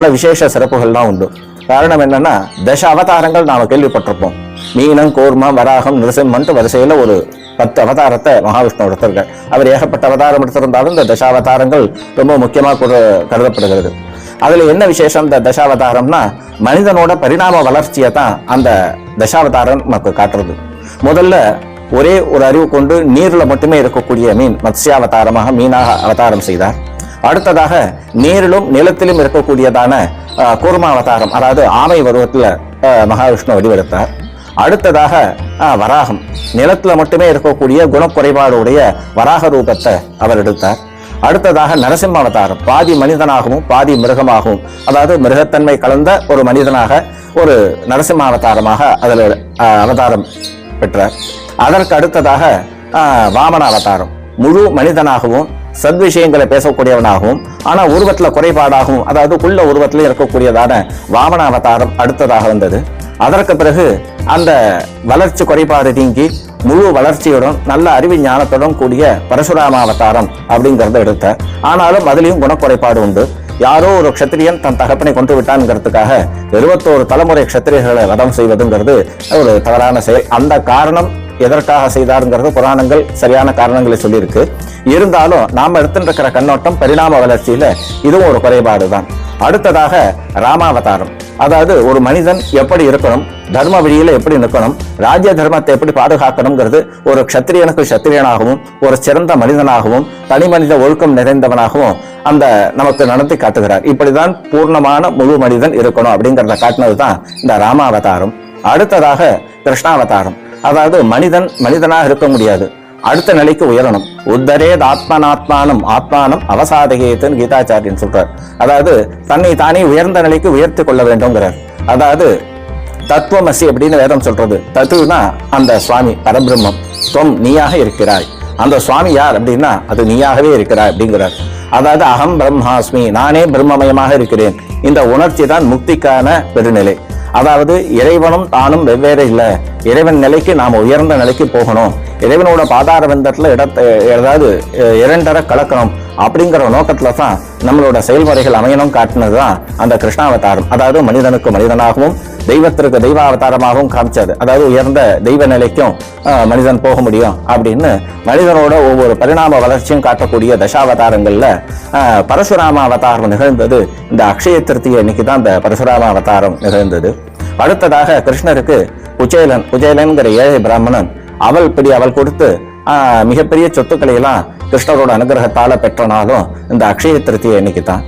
விசேஷ சிறப்புகள்லாம் உண்டு. காரணம் என்னன்னா, தச அவதாரங்கள் நாம கேள்விப்பட்டிருப்போம். மீனம், கூர்மம், வராகம், நிருசிம்மன்ட்டு வரிசையில ஒரு 10 அவதாரத்தை மகாவிஷ்ணு எடுத்திருக்கார். அவர் ஏகப்பட்ட அவதாரம் எடுத்திருந்தாலும் இந்த தசாவதாரங்கள் ரொம்ப முக்கியமா கருதப்படுகிறது. அதுல என்ன விசேஷம் இந்த தசாவதாரம்னா, மனிதனோட பரிணாம வளர்ச்சியை தான் அந்த தசாவதாரம் நமக்கு காட்டுறது. முதல்ல ஒரே ஒரு அறிவு கொண்டு நீர்ல மட்டுமே இருக்கக்கூடிய மீன் மத்ஸ்யாவதாரமாக மீனாக அவதாரம் செய்தார். அடுத்ததாக நீரிலும் நிலத்திலும் இருக்கக்கூடியதான கூர்மாவதாரம், அதாவது ஆமை பருவத்துல மகாவிஷ்ணு வடிவெடுத்தார். அடுத்ததாக வராகம், நிலத்துல மட்டுமே இருக்கக்கூடிய குணக்குறைபாடுடைய வராக ரூபத்தை அவர் எடுத்தார். அடுத்ததாக நரசிம்ம அவதாரம், பாதி மனிதனாகவும் பாதி மிருகமாகவும், அதாவது மிருகத்தன்மை கலந்த ஒரு மனிதனாக ஒரு நரசிம்ம அவதாரமாக அதில் அவதாரம் பெற்றார். அதற்கு அடுத்ததாக வாமன அவதாரம், முழு மனிதனாகவும் சத்விஷயங்களை பேசக்கூடியவனாகவும் ஆனா உருவத்துல குறைபாடாகவும், அதாவது குள்ள உருவத்திலே இருக்கக்கூடியதான வாமன அவதாரம் அடுத்ததாக வந்தது. அதற்கு பிறகு அந்த வளர்ச்சி குறைபாடு நீங்கி முழு வளர்ச்சியுடன் நல்ல அறிவு ஞானத்துடன் கூடிய பரசுராம அவதாரம் அப்படிங்கறத எடுத்த. ஆனாலும் அதுலயும் குணக்குறைபாடு உண்டு. யாரோ ஒரு க்ஷத்திரியன் தன் தகப்பனை கொண்டு விட்டான்ங்கிறதுக்காக 21 தலைமுறை க்ஷத்திரியர்களை வதம் செய்வதுங்கிறது ஒரு தவறான செயல். அந்த காரணம் எதற்காக செய்தாருங்கிறது புராணங்கள் சரியான காரணங்களை சொல்லியிருக்கு. இருந்தாலும் நாம எடுத்துட்டு கண்ணோட்டம் பரிணாம வளர்ச்சியில இதுவும் ஒரு குறைபாடு தான். அடுத்ததாக ராமாவதாரம், அதாவது ஒரு மனிதன் எப்படி இருக்கணும், தர்ம வழியில எப்படி நிற்கணும், ராஜ்ய தர்மத்தை எப்படி பாதுகாக்கணுங்கிறது ஒரு க்ஷத்திரியனுக்கு க்ஷத்திரியனாகவும் ஒரு சிறந்த மனிதனாகவும் தனி மனித ஒழுக்கம் நிறைந்தவனாகவும் அந்த நமக்கு நடத்தி காட்டுகிறார். இப்படிதான் பூர்ணமான முழு மனிதன் இருக்கணும் அப்படிங்கிறத காட்டினதுதான் இந்த ராமாவதாரம். அடுத்ததாக கிருஷ்ணாவதாரம், அதாவது மனிதன் மனிதனாக இருக்க முடியாது, அடுத்த நிலைக்கு உயரணும். உத்தரேத் ஆத்மனாத்மானம் ஆத்மானம் அவசாதகேத்துன்னு கீதாச்சாரியன் சொல்றார். அதாவது தன்னை தானே உயர்ந்த நிலைக்கு உயர்த்தி கொள்ள வேண்டும்ங்கிறார். அதாவது தத்துவமசி அப்படின்னு வேதம் சொல்றது. தத்துவனா அந்த சுவாமி பரபிரம்மம், துவம் நீயாக இருக்கிறாய். அந்த சுவாமி யார் அப்படின்னா அது நீயாகவே இருக்கிறாய் அப்படிங்கிறார். அதாவது அகம் பிரம்மாஸ்மி, நானே பிரம்மமயமாக இருக்கிறேன். இந்த உணர்ச்சி தான் முக்திக்கான பெருநிலை. அதாவது இறைவனும் தானும் வெவ்வேறு இல்லை, இறைவன் நிலைக்கு நாம் உயர்ந்த நிலைக்கு போகணும், இறைவனோட பாதார பந்தத்துல ஏதாவது இரண்டரை கலக்கணும் அப்படிங்கிற நோக்கத்துல தான் நம்மளோட செயல்முறைகள் அமையணும் காட்டினதுதான் அந்த கிருஷ்ணாவதாரம். அதாவது மனிதனுக்கு மனிதனாகவும் தெய்வத்திற்கு தெய்வ அவதாரமாகவும் காமிச்சது. அதாவது உயர்ந்த தெய்வ நிலைக்கும் மனிதன் போக முடியும் அப்படின்னு மனிதனோட ஒவ்வொரு பரிணாம வளர்ச்சியும் காட்டக்கூடிய தசாவதாரங்கள்ல பரசுராம அவதாரம் நிகழ்ந்தது இந்த அக்ஷய திருத்தியை அன்னைக்கு தான் இந்த பரசுராம அவதாரம் நிகழ்ந்தது. அடுத்ததாக கிருஷ்ணருக்கு உஜேலன்கிற ஏழை பிராமணன் அவள் கொடுத்து மிகப்பெரிய சொத்துக்களை எல்லாம் கிருஷ்ணரோட அனுகிரகத்தால பெற்றனாலும் இந்த அக்ஷய திருத்தியை அன்னைக்கு தான்.